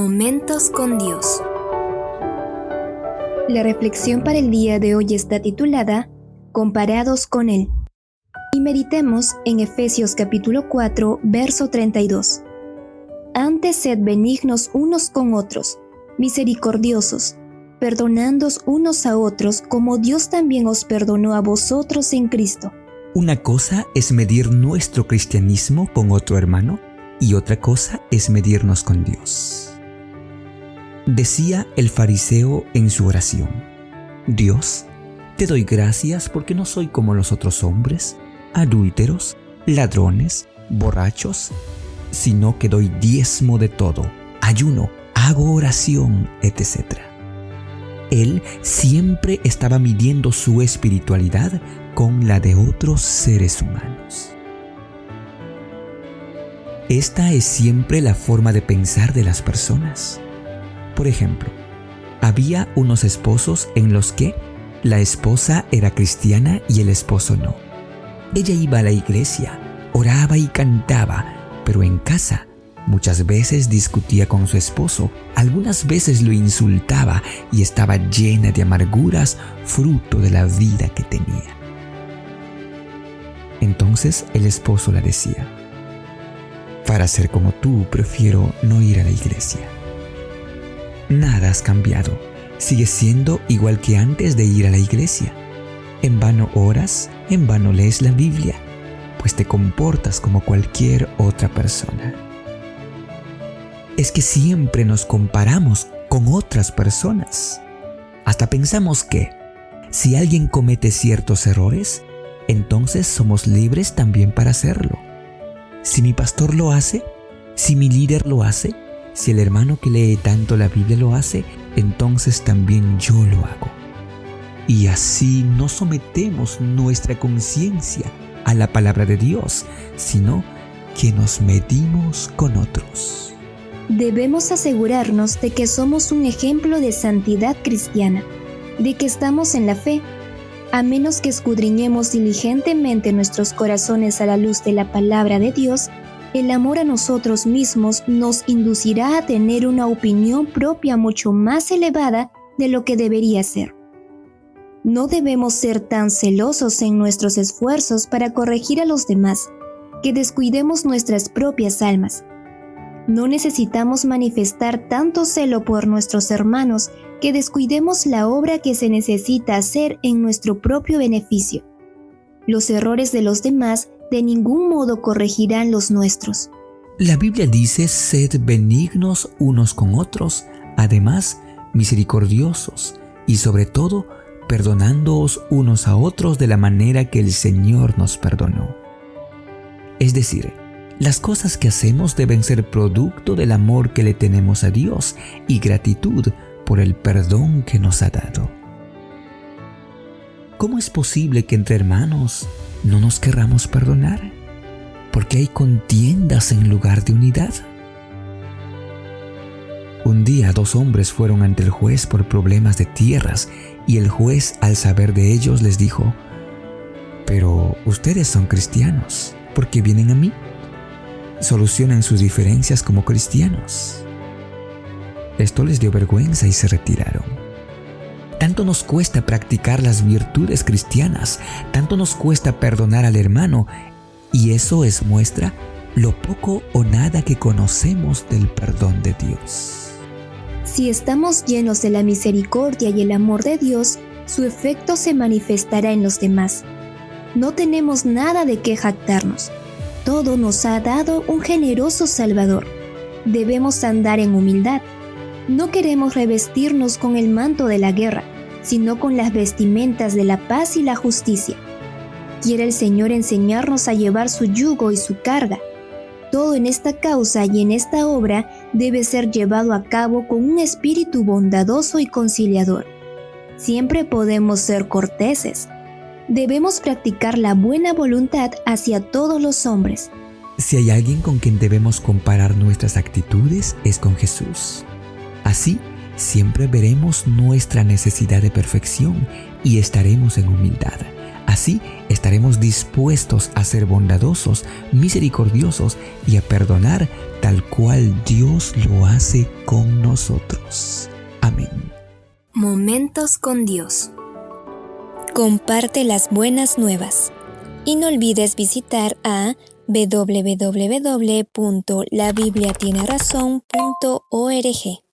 Momentos con Dios. La reflexión para el día de hoy está titulada Comparados con Él. Y meditemos en Efesios capítulo 4, verso 32. Antes sed benignos unos con otros, misericordiosos, perdonándoos unos a otros como Dios también os perdonó a vosotros en Cristo. Una cosa es medir nuestro cristianismo con otro hermano y otra cosa es medirnos con Dios. Decía el fariseo en su oración: Dios, te doy gracias porque no soy como los otros hombres, adúlteros, ladrones, borrachos, sino que doy diezmo de todo, ayuno, hago oración, etc. Él siempre estaba midiendo su espiritualidad con la de otros seres humanos. Esta es siempre la forma de pensar de las personas. Por ejemplo, había unos esposos en los que la esposa era cristiana y el esposo no. Ella iba a la iglesia, oraba y cantaba, pero en casa muchas veces discutía con su esposo, algunas veces lo insultaba y estaba llena de amarguras, fruto de la vida que tenía. Entonces el esposo le decía: para ser como tú, prefiero no ir a la iglesia. Nada has cambiado, sigues siendo igual que antes de ir a la iglesia. En vano oras, en vano lees la Biblia, pues te comportas como cualquier otra persona. Es que siempre nos comparamos con otras personas. Hasta pensamos que, si alguien comete ciertos errores, entonces somos libres también para hacerlo. Si mi pastor lo hace, si mi líder lo hace, si el hermano que lee tanto la Biblia lo hace, entonces también yo lo hago. Y así no sometemos nuestra conciencia a la palabra de Dios, sino que nos medimos con otros. Debemos asegurarnos de que somos un ejemplo de santidad cristiana, de que estamos en la fe, a menos que escudriñemos diligentemente nuestros corazones a la luz de la palabra de Dios. El amor a nosotros mismos nos inducirá a tener una opinión propia mucho más elevada de lo que debería ser. No debemos ser tan celosos en nuestros esfuerzos para corregir a los demás, que descuidemos nuestras propias almas. No necesitamos manifestar tanto celo por nuestros hermanos que descuidemos la obra que se necesita hacer en nuestro propio beneficio. Los errores de los demás de ningún modo corregirán los nuestros. La Biblia dice: sed benignos unos con otros, además misericordiosos, y sobre todo perdonándoos unos a otros de la manera que el Señor nos perdonó. Es decir, las cosas que hacemos deben ser producto del amor que le tenemos a Dios y gratitud por el perdón que nos ha dado. ¿Cómo es posible que entre hermanos no nos querramos perdonar? ¿Por qué hay contiendas en lugar de unidad? Un día 2 hombres fueron ante el juez por problemas de tierras y el juez, al saber de ellos, les dijo: pero ustedes son cristianos, ¿por qué vienen a mí? Solucionen sus diferencias como cristianos. Esto les dio vergüenza y se retiraron. Tanto nos cuesta practicar las virtudes cristianas, tanto nos cuesta perdonar al hermano, y eso es muestra lo poco o nada que conocemos del perdón de Dios. Si estamos llenos de la misericordia y el amor de Dios, su efecto se manifestará en los demás. No tenemos nada de qué jactarnos. Todo nos ha dado un generoso Salvador. Debemos andar en humildad. No queremos revestirnos con el manto de la guerra, sino con las vestimentas de la paz y la justicia. Quiere el Señor enseñarnos a llevar su yugo y su carga. Todo en esta causa y en esta obra debe ser llevado a cabo con un espíritu bondadoso y conciliador. Siempre podemos ser corteses. Debemos practicar la buena voluntad hacia todos los hombres. Si hay alguien con quien debemos comparar nuestras actitudes, es con Jesús. Así, siempre veremos nuestra necesidad de perfección y estaremos en humildad, Así estaremos dispuestos a ser bondadosos, misericordiosos y a perdonar tal cual Dios lo hace con nosotros. Amén. Momentos con Dios. Comparte las buenas nuevas. Y no olvides visitar a www.labibliatienerazón.org.